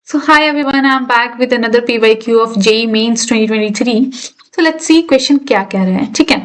So hi everyone, I'm back with another PYQ of JEE Mains 2023. So let's see question क्या कह रहे हैं, ठीक है.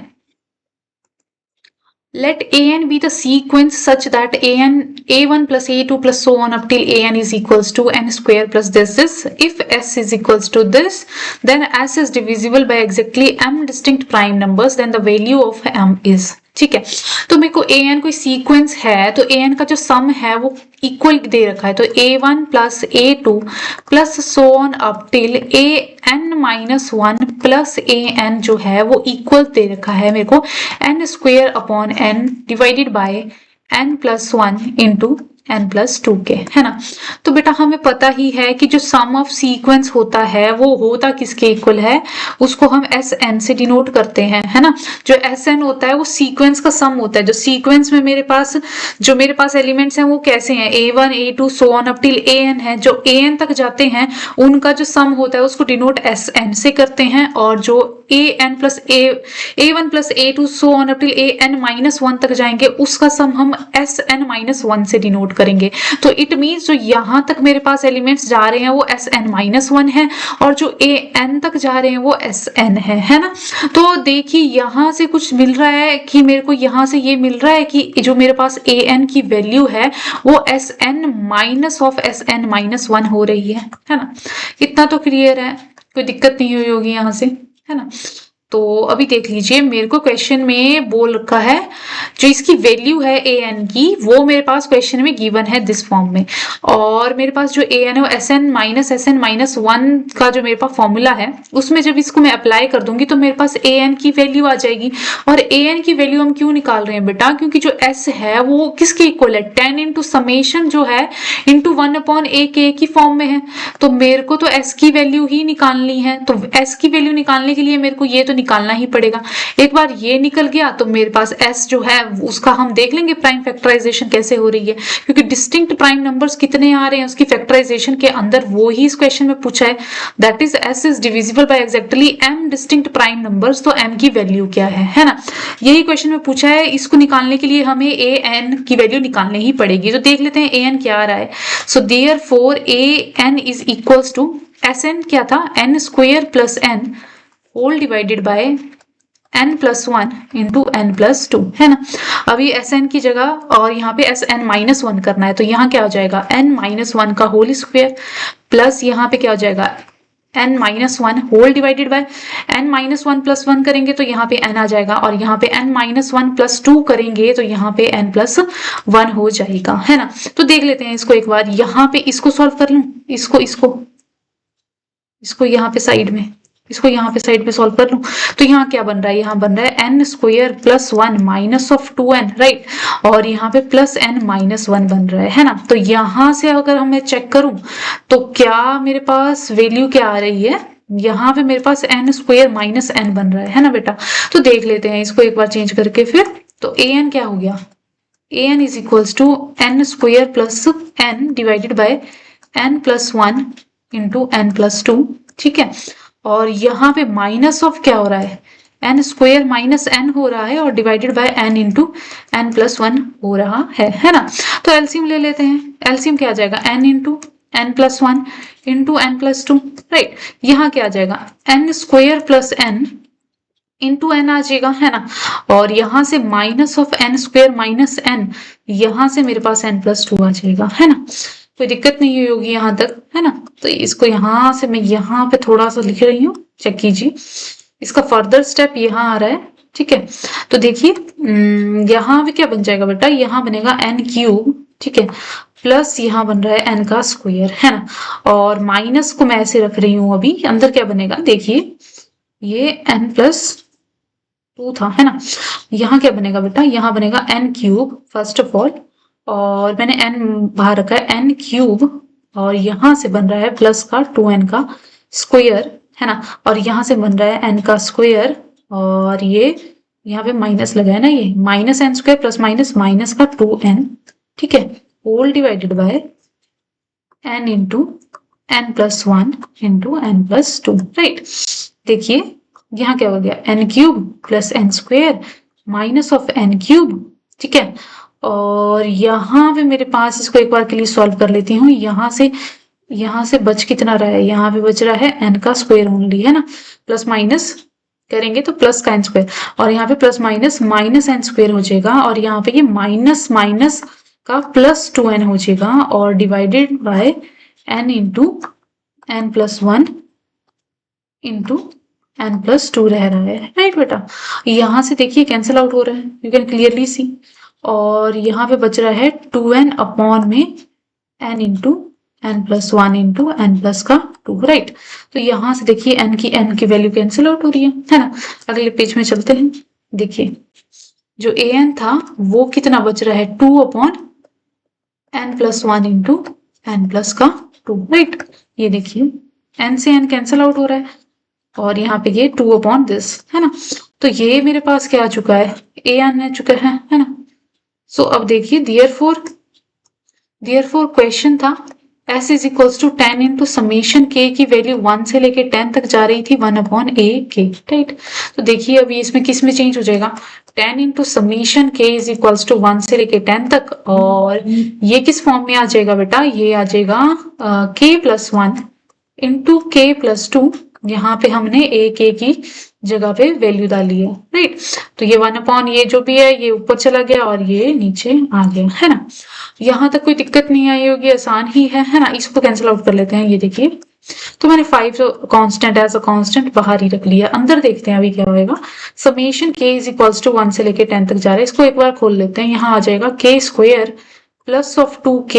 Let an be the sequence such that a1 plus a2 plus so on up till an is equals to n square plus this. If s is equals to this, then s is divisible by exactly m distinct prime numbers, then the value of m is. ठीक है, तो मेरे को an कोई sequence है तो an का जो सम है वो इक्वल दे रखा है, तो a1 plus a2 plus so on up till an-1 plus an जो है वो इक्वल दे रखा है मेरे को n square upon n divided by n plus 1 into n plus 2 के, है ना. तो बेटा हमें पता ही है कि जो सम ऑफ सीक्वेंस होता है वो होता किसके इक्वल है, उसको हम Sn से डिनोट करते हैं, है ना. जो Sn होता है वो सीक्वेंस का सम होता है. जो सीक्वेंस में मेरे पास एलिमेंट्स हैं वो कैसे हैं, a1 a2 so on up till an है. जो an तक जाते हैं उनका जो सम होता है उसको डिनोट Sn से करते हैं, और जो a1 plus a2 so on up till an-1 तक जाएंगे उसका सम हम Sn-1 से डिनोट करेंगे. तो इट मींस जो यहां तक मेरे पास एलिमेंट्स जा रहे हैं वो Sn-1 है, और जो an तक जा रहे हैं वो Sn है ना. तो देखिए यहां से कुछ मिल रहा है कि मेरे को यहां से ये मिल रहा है कि जो मेरे पास an की वैल्यू है वो Sn माइनस ऑफ Sn-1 हो रही है ना. इतना तो क्लियर है, कोई दिक्कत नहीं हुई होगी यहां से, है ना. तो अभी देख लीजिए, मेरे को क्वेश्चन में बोल रखा है जो इसकी वैल्यू है an की वो मेरे पास क्वेश्चन में गिवन है दिस फॉर्म में, और मेरे पास जो an है वो Sn-1 का जो मेरे पास फॉर्मूला है उसमें जब इसको मैं अप्लाई कर दूंगी तो मेरे पास an की वैल्यू आ जाएगी. और an की वैल्यू हम क्यों निकाल रहे हैं बेटा, क्योंकि जो s है वो किसके इक्वल है, 10 इंटू समेशन जो है इंटू 1/ak की फॉर्म में है. तो मेरे को तो s की वैल्यू ही निकालनी है, तो s की वैल्यू निकालने के लिए मेरे को ये तो निकालना ही पड़ेगा. एक बार ये निकल गया तो मेरे पास s जो है उसका हम देख लेंगे प्राइम फैक्टराइजेशन कैसे हो रही है, क्योंकि डिस्टिंक्ट प्राइम नंबर्स कितने आ रहे हैं उसकी फैक्टराइजेशन के अंदर वो ही इस क्वेश्चन में पूछा है. That is s is divisible by exactly m distinct prime numbers. तो m की वैल्यू क्या है ना, यही क्वेश्चन में पूछा है. इसको निकालने के लिए हमें an की वैल्यू निकालनी ही पड़ेगी. तो देख लेते हैं an क्या आ रहा है. So therefore an is equals to Sn क्या था, n square plus n whole divided by n plus 1 into n plus 2, है ना. अभी Sn की जगह और यहाँ पे Sn-1 करना है, तो यहाँ क्या हो जाएगा n-1 का होल स्क्वायर प्लस यहाँ पे क्या हो जाएगा n-1 whole divided bye n-1 plus 1 करेंगे तो यहाँ पे n आ जाएगा, और यहाँ पे n-1 प्लस 2 करेंगे तो यहाँ पे n प्लस 1 हो जाएगा, है ना. तो देख लेते हैं इसको एक बार. यहाँ पे इसको सॉल्व कर लूं, इसको यहाँ पे साइड में, इसको यहाँ पे साइड पे सॉल्व कर लूं. तो यहाँ क्या बन रहा है, यहाँ बन रहा है n square plus 1 minus of 2n, right. और यहाँ पे प्लस n माइनस 1 बन रहा है ना. तो यहाँ से अगर मैं चेक करूं तो क्या मेरे पास वैल्यू क्या आ रही है, यहाँ पे मेरे पास n स्क्वायर माइनस n बन रहा है ना बेटा. तो देख लेते हैं इसको एक बार चेंज करके फिर. तो an क्या हो गया, an is equals to n square plus n divided by n plus 1 into n plus 2, ठीक है. और यहाँ पे माइनस ऑफ क्या हो रहा है, n स्क्वायर माइनस n हो रहा है और divided by n into n plus 1 हो रहा है ना. तो एलसीएम ले लेते हैं. एलसीएम क्या आ जाएगा, n into n plus 1 into n plus 2, right. यहाँ क्या आ जाएगा n square plus n into n आ जाएगा, है ना. और यहाँ से minus of n square minus n, यहाँ से मेरे पास n प्लस 2 आ जाएगा, है ना. कोई दिक्कत नहीं हुई होगी यहाँ तक, है ना. तो इसको यहाँ से मैं यहाँ पे थोड़ा सा लिख रही हूँ, चेक कीजिए. इसका फर्दर स्टेप यहाँ आ रहा है, ठीक है. तो देखिए यहाँ पे क्या बन जाएगा बेटा, यहाँ बनेगा n क्यूब, ठीक है, प्लस यहाँ बन रहा है n का स्क्वायर, है ना. और माइनस को मैं ऐसे रख रही हूँ. अभी अंदर क्या बनेगा देखिए, ये n प्लस 2 था, है ना. यहाँ क्या बनेगा बेटा, यहाँ बनेगा n cube first of all, और मैंने n बाहर रखा है n क्यूब, और यहाँ से बन रहा है प्लस का 2n का स्क्वायर, है ना. और यहाँ से बन रहा है n का स्क्वायर, और ये यहाँ पे माइनस लगा है ना, ये minus n square plus minus minus का 2n, ठीक है, whole divided by n into n plus 1 into n plus 2, right. देखिए यहाँ क्या हो गया, n cube plus n square minus of n cube, ठीक है. और यहाँ पे मेरे पास, इसको एक बार के लिए सॉल्व कर लेती हूँ. यहाँ से यहाँ से बच कितना रहा है, यहाँ पे बच रहा है n का स्क्वायर ओनली, है ना। प्लस माइनस करेंगे तो प्लस का n स्क्वायर, और यहाँ पे plus minus minus n square हो जाएगा, और यहाँ पे ये माइनस माइनस का प्लस 2n हो जाएगा, और divided by n into n plus 1 into n plus 2 रह रहा है, राइट बेटा। यहाँ से देखिए कैंसिल आउट हो रहा है, यू कैन क्लियरली सी, और यहाँ पे बच रहा है 2n अपॉन में n into n plus 1 into n plus का 2, राइट। तो यहाँ से देखिए n की वैल्यू कैंसिल आउट हो रही है ना। अगले पेज में चलते हैं, देखिए जो an था वो कितना बच रहा है, 2 upon n plus 1 into n plus का 2, राइट। ये देखिए n से n कैंसिल आउट हो रहा है, और यहाँ पे ये 2 अपॉन दिस, है ना। तो ये मेरे पास क्या आ चुका है, an आ चुका है ना। सो अब देखिए देयरफॉर क्वेश्चन था s is equals to 10 into summation k की वैल्यू 1 से लेके 10 तक जा रही थी 1 अपॉन a k, राइट। तो देखिए अभी इसमें किस में चेंज हो जाएगा, 10 into summation k is equals to 1 से लेके 10 तक, और ये किस फॉर्म में आ जाएगा बेटा, ये आ जाएगा k plus 1 into k plus 2, यहाँ पे हमने a k की जगह पे वैल्यू डाली है, राइट। तो ये 1 अपॉन ये जो भी है ये ऊपर चला गया और ये नीचे आ गया, है ना। यहाँ तक कोई दिक्कत नहीं आई होगी, आसान ही है ना। इसको कैंसिल आउट कर लेते हैं, ये देखिए तो मैंने 5 कांस्टेंट एज अ कांस्टेंट बाहर ही रख लिया। अंदर देखते हैं अभी क्या होएगा, summation k is equals to 1 से लेके 10 तक जा रहा है, इसको एक बार खोल लेते हैं। यहाँ आ जाएगा k square plus of 2k,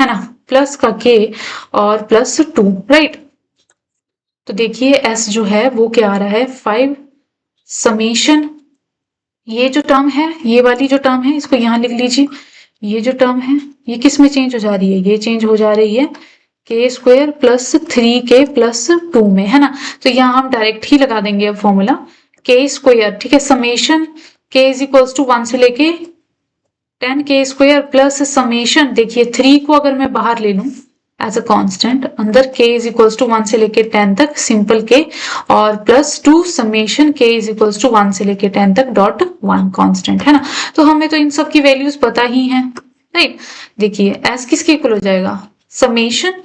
है ना, प्लस का k और प्लस 2, राइट। तो देखिए s जो है वो क्या आ रहा है, 5 समेशन, ये जो टर्म है, ये वाली जो टर्म है इसको यहाँ लिख लीजिए, ये जो टर्म है ये किस में चेंज हो जा रही है, ये चेंज हो जा रही है k square plus 3k plus 2 में, है ना। तो यहाँ हम डायरेक्ट ही लगा देंगे अब फॉर्मूला k स्क्वायर, ठीक है, summation k is equals to 1 से लेके 10k स्क्वायर प्लस समेशन, देखिए 3 को अगर मैं बाहर ले लूं एज अ कांस्टेंट, अंदर k इज इक्वल्स टू 1 से लेके 10 तक सिंपल k, और plus 2 summation k is equals to 1 से लेके 10 तक डॉट 1 कांस्टेंट, है ना। तो हमें तो इन सब की वैल्यूज पता ही हैं, राइट। देखिए s किसके इक्वल हो जाएगा, समेशन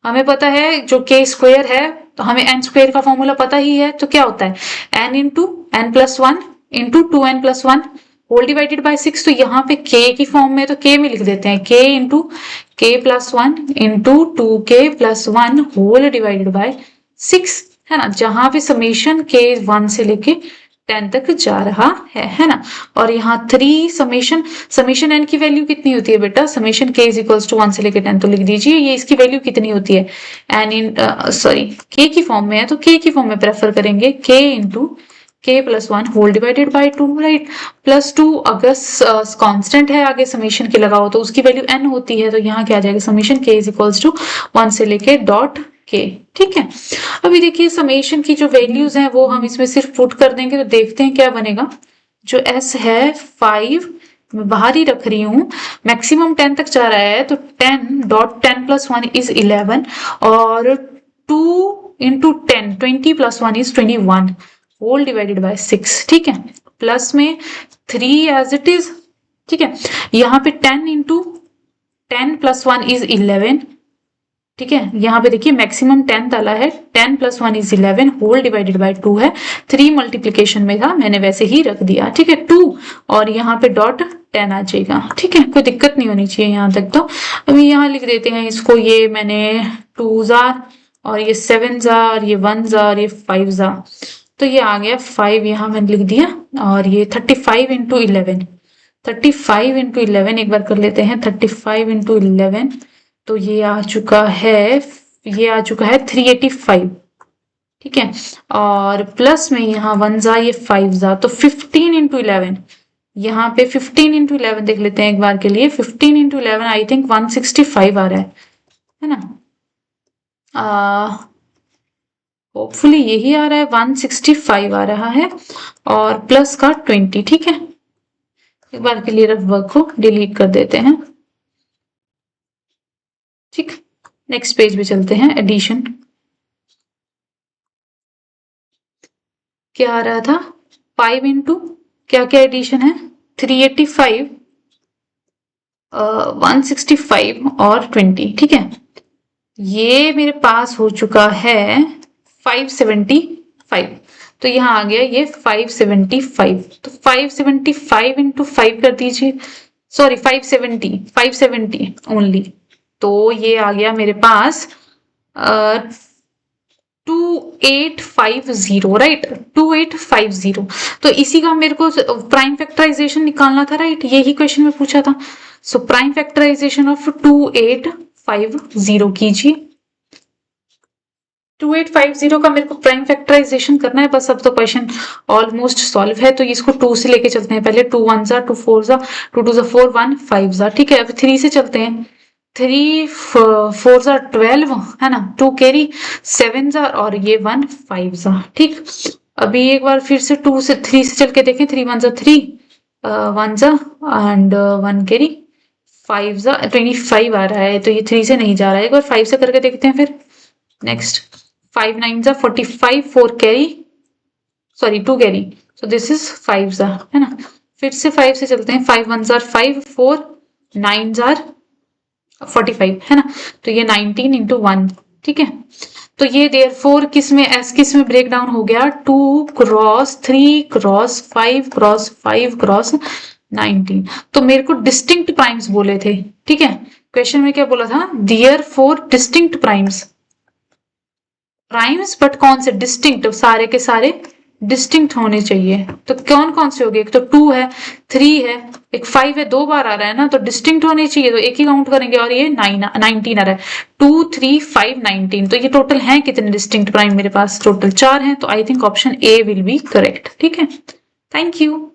हमें पता है जो k स्क्वायर है, तो हमें n स्क्वायर का फॉर्मूला पता ही है, तो क्या होता है n into n plus 1 into 2n plus 1 whole divided by 6। तो यहाँ पे k की फॉर्म में तो k में लिख देते हैं, k into k plus 1 into 2k plus 1 whole divided by 6, है ना, जहां पे समेशन k 1 से लेके 10 तक जा रहा है ना। और यहाँ 3 समेशन n की वैल्यू कितनी होती है बेटा, summation k is equals to 1 से लेके 10, तो लिख दीजिए ये इसकी वैल्यू कितनी होती है, n इन सॉरी k की फॉर्म में है तो k की फॉर्म में प्रेफर करेंगे, k into k plus 1 whole divided by 2, right. Plus 2 अगर कांस्टेंट है आगे समेशन के लगाओ तो उसकी वैल्यू n होती है, तो यहाँ क्या आ जाएगा, summation k is equals to 1 से लेके डॉट k, ठीक है। अभी देखिए समेशन की जो वैल्यूज हैं वो हम इसमें सिर्फ पुट कर देंगे, तो देखते हैं क्या बनेगा। जो s है 5 मैं बाहर ही रख रही हूँ, मैक्सिमम 10 तक जा रहा है, तो 10 डॉट 10 प्लस 1 इज 11, और 2 into 10 20 plus 1 is 21 whole divided by 6, ठीक है। प्लस में 3 एज इट इज, ठीक है। यहाँ पे 10 इंटू 10 प्लस 1 इज 11, ठीक है। यहाँ पे देखिए मैक्सिमम 10 डाला है, 10 plus 1 is 11 whole divided by 2 है, 3 मल्टीप्लीकेशन में था मैंने वैसे ही रख दिया, ठीक है, 2 और यहाँ पे डॉट 10 आ जाएगा, ठीक है, कोई दिक्कत नहीं होनी चाहिए यहाँ तक। तो अभी यहाँ लिख देते हैं इसको, ये मैंने 2 जार और ये 7 जार और ये 1 जार और ये 5 जार, तो ये आ गया 5, यहाँ मैंने लिख दिया, और ये 35 इंटू 11, 35 इंटू 11 एक बार कर लेते हैं, 35 इंटू 11, तो ये आ चुका है 385, ठीक है। और प्लस में यहाँ 1 जा ये 5 जा, तो 15 इंटू 11, यहाँ पे 15 इंटू 11 देख लेते हैं एक बार के लिए, 15 इंटू 11 आई थिंक 165 आ रहा है ना, होपफुली यही आ रहा है, 165 आ रहा है, और प्लस का 20, ठीक है। एक बार के लिए रफ वर्क को डिलीट कर देते हैं, ठीक। नेक्स्ट पेज पे चलते हैं, एडिशन क्या आ रहा था, 5 इंटू क्या क्या एडिशन है, 385 165 और 20, ठीक है। ये मेरे पास हो चुका है 575। तो यहाँ आ गया ये 575। तो 575 इंटू 5 कर दीजिए, सॉरी 570 ओनली। तो ये आ गया मेरे पास 2850, राइट, 2850। तो इसी का मेरे को प्राइम फैक्टराइजेशन निकालना था, राइट, यही क्वेश्चन में पूछा था। सो प्राइम फैक्टराइजेशन ऑफ 2850 कीजिए। 2850 का मेरे को प्राइम फैक्टराइजेशन करना है बस। अब तो क्वेश्चन ऑलमोस्ट सॉल्व है। तो इसको 2 से लेके चलते हैं पहले। 2 1 जा, 2 4 जा, 2 2 जा 4, 1 5 जा, ठीक है। अब 3 से चलते हैं। 3 4 जा 12 है ना, 2 कैरी, 7 जा और ये 1 5 जा, ठीक। अभी एक बार फिर से 2 से 3 से चल के देखें। 3 1 जा 3, 1 जा एंड 1 कैरी, 5 जा 25 आ रहा है। तो ये 3 से नहीं जा रहा है, एक बार 5 से करके देखते हैं फिर। नेक्स्ट 5 9 जा 45, 4 carry, sorry 2 carry, so this is 5 जा, है ना। फिर से 5 से चलते हैं। 5 1 जार 5, 4 9 जार 45, है ना। तो ये 19 इंटू 1, ठीक है। तो ये देयरफॉर किस में, एस किस में ब्रेक डाउन हो गया, 2 क्रॉस 3 क्रॉस 5 क्रॉस 5 क्रॉस 19। तो मेरे को डिस्टिंक्ट प्राइम्स बोले थे, ठीक है। क्वेश्चन में क्या बोला था, therefore distinct primes, primes but कौन से, डिस्टिंक्ट, सारे के सारे डिस्टिंक्ट होने चाहिए। तो कौन कौन से हो गए, एक तो 2 है, 3 है, एक 5 है, 2 बार आ रहा है ना, तो डिस्टिंक्ट होने चाहिए, तो एक ही काउंट करेंगे। और ये 19 आ रहा है, 2 3 5 19। तो ये टोटल है कितने डिस्टिंक्ट प्राइम मेरे पास, टोटल 4 हैं। तो I think option A will be correct, ठीक है। Thank you.